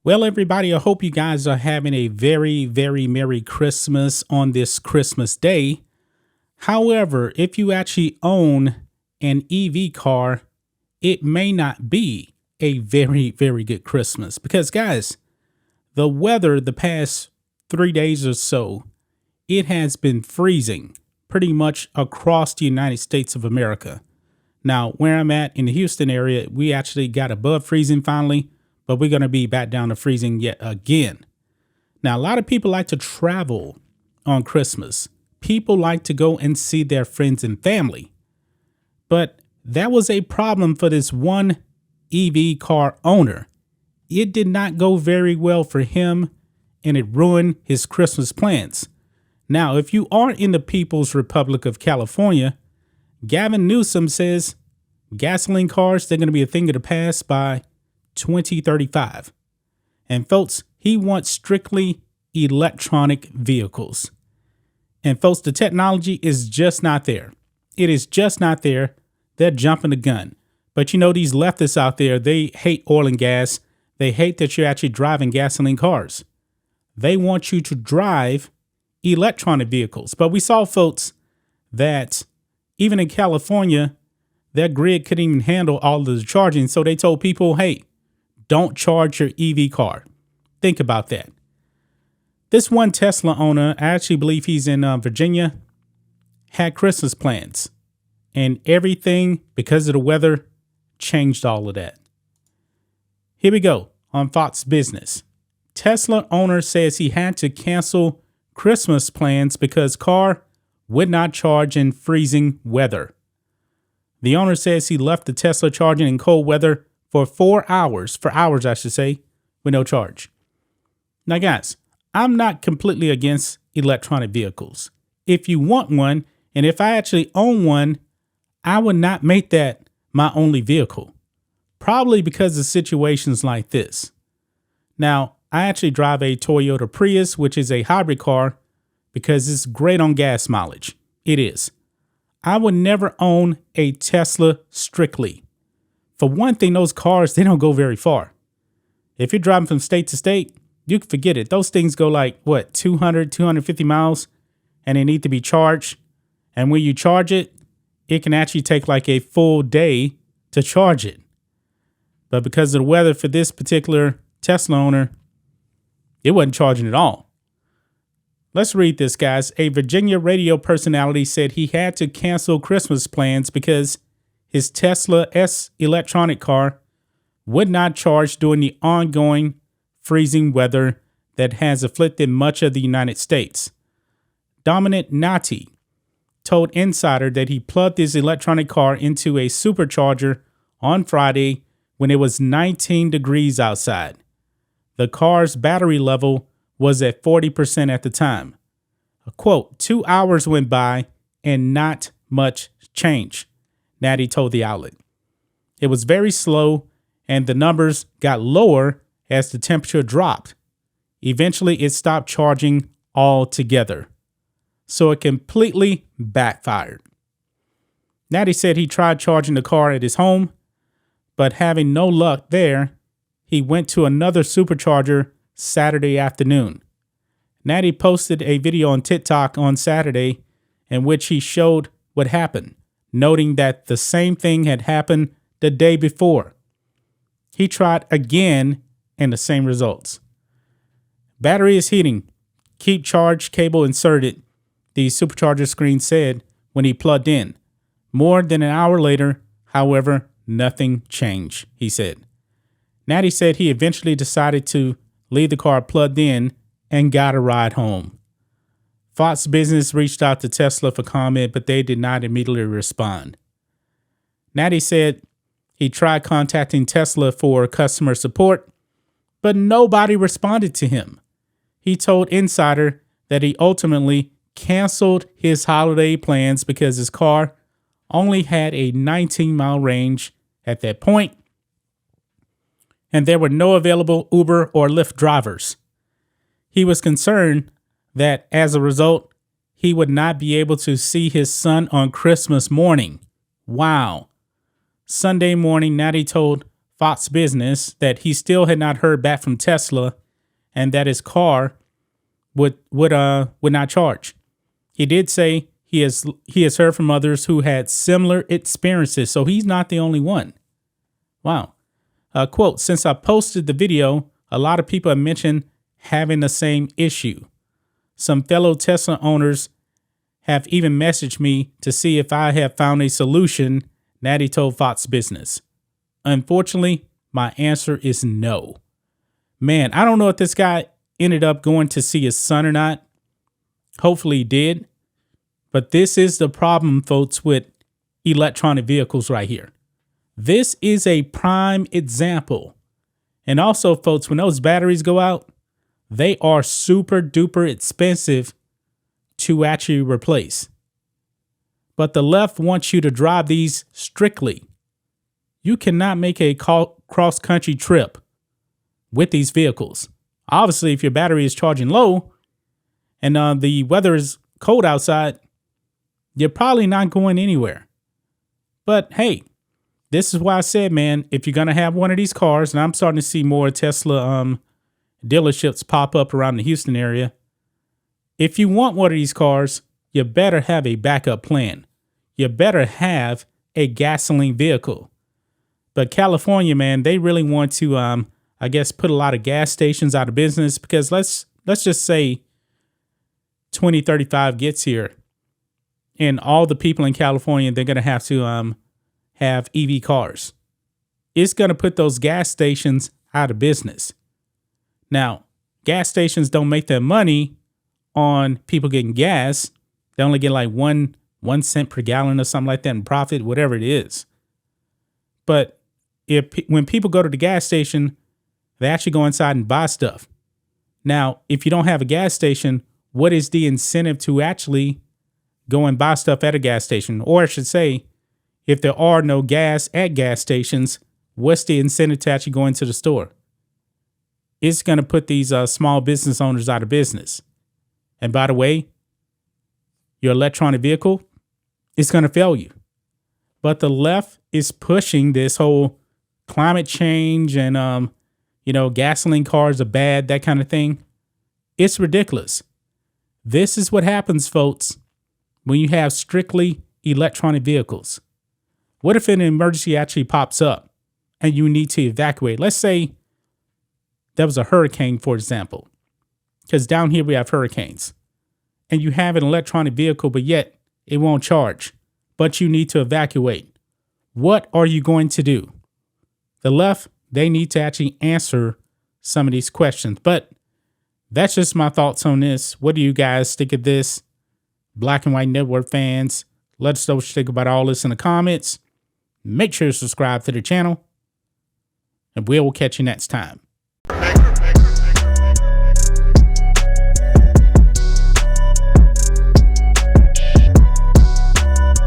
Well, everybody, I hope you guys are having a very, very Merry Christmas on this Christmas Day. However, if you actually own an EV car, it may not be a very, very good Christmas because, guys, the weather the past 3 days or so, it has been freezing pretty much across the United States of America. Now, where I'm at in the Houston area, we actually got above freezing finally, but we're going to be back down to freezing yet again. Now, a lot of people like to travel on Christmas. People like to go and see their friends and family. But that was a problem for this one EV car owner. It did not go very well for him, and it ruined his Christmas plans. Now, if you are in the People's Republic of California, Gavin Newsom says gasoline cars, they're going to be a thing of the past by 2035. And folks, he wants strictly electronic vehicles. And folks, the technology is just not there. It is just not there. They're jumping the gun. But you know, these leftists out there, they hate oil and gas. They hate that you're actually driving gasoline cars. They want you to drive electronic vehicles. But we saw, folks, that even in California, their grid couldn't even handle all of the charging. So they told people, hey, don't charge your EV car. Think about that. This one Tesla owner, I actually believe he's in Virginia, had Christmas plans. And everything, because of the weather, changed all of that. Here we go on Fox Business. Tesla owner says he had to cancel Christmas plans because car would not charge in freezing weather. The owner says he left the Tesla charging in cold weather for 4 hours, with no charge. Now, guys, I'm not completely against electronic vehicles. If you want one, and if I actually own one, I would not make that my only vehicle. Probably because of situations like this. Now, I actually drive a Toyota Prius, which is a hybrid car, because it's great on gas mileage. It is. I would never own a Tesla strictly. For one thing, those cars, they don't go very far. If you're driving from state to state, you can forget it. Those things go like, 200, 250 miles, and they need to be charged. And when you charge it, it can actually take like a full day to charge it. But because of the weather for this particular Tesla owner, it wasn't charging at all. Let's read this, guys. A Virginia radio personality said he had to cancel Christmas plans because his Tesla S electronic car would not charge during the ongoing freezing weather that has afflicted much of the United States. Dominic Nati told Insider that he plugged his electronic car into a supercharger on Friday when it was 19 degrees outside. The car's battery level was at 40% at the time. A quote, 2 hours went by and not much change, Natty told the outlet. It was very slow and the numbers got lower as the temperature dropped. Eventually, it stopped charging altogether. So it completely backfired. Natty said he tried charging the car at his home, but having no luck there, he went to another supercharger Saturday afternoon. Natty posted a video on TikTok on Saturday in which he showed what happened, noting that the same thing had happened the day before. He tried again and the same results. Battery is heating. Keep charge cable inserted, the supercharger screen said when he plugged in. More than an hour later, however, nothing changed, he said. Natty said he eventually decided to leave the car plugged in and got a ride home. Fox Business reached out to Tesla for comment, but they did not immediately respond. Natty said he tried contacting Tesla for customer support, but nobody responded to him. He told Insider that he ultimately canceled his holiday plans because his car only had a 19-mile range at that point, and there were no available Uber or Lyft drivers. He was concerned that as a result, he would not be able to see his son on Christmas morning. Wow. Sunday morning, Natty told Fox Business that he still had not heard back from Tesla and that his car would not charge. He did say he has heard from others who had similar experiences, so he's not the only one. Wow. Quote, since I posted the video, a lot of people have mentioned having the same issue. Some fellow Tesla owners have even messaged me to see if I have found a solution, Natty told Fox Business. Unfortunately, my answer is no. Man, I don't know if this guy ended up going to see his son or not. Hopefully he did. But this is the problem, folks, with electronic vehicles right here. This is a prime example. And also, folks, when those batteries go out, they are super duper expensive to actually replace. But the left wants you to drive these strictly. You cannot make a cross-country trip with these vehicles. Obviously, if your battery is charging low and the weather is cold outside, you're probably not going anywhere. But hey, this is why I said, man, if you're going to have one of these cars, and I'm starting to see more Tesla dealerships pop up around the Houston area. If you want one of these cars, you better have a backup plan. You better have a gasoline vehicle. But California, man, they really want to, I guess, put a lot of gas stations out of business because let's just say 2035 gets here and all the people in California, they're going to have EV cars. It's going to put those gas stations out of business. Now, gas stations don't make their money on people getting gas. They only get like one cent per gallon or something like that in profit, whatever it is. But when people go to the gas station, they actually go inside and buy stuff. Now, if you don't have a gas station, what is the incentive to actually go and buy stuff at a gas station? Or I should say, if there are no gas at gas stations, what's the incentive to actually go into the store? It's going to put these small business owners out of business. And by the way, your electronic vehicle is going to fail you. But the left is pushing this whole climate change and, gasoline cars are bad, that kind of thing. It's ridiculous. This is what happens, folks, when you have strictly electronic vehicles. What if an emergency actually pops up and you need to evacuate? Let's say there was a hurricane, for example, because down here we have hurricanes, and you have an electronic vehicle, but yet it won't charge, but you need to evacuate. What are you going to do? The left, they need to actually answer some of these questions, but that's just my thoughts on this. What do you guys think of this? Black and White Network fans, let us know what you think about all this in the comments. Make sure to subscribe to the channel, and we will catch you next time.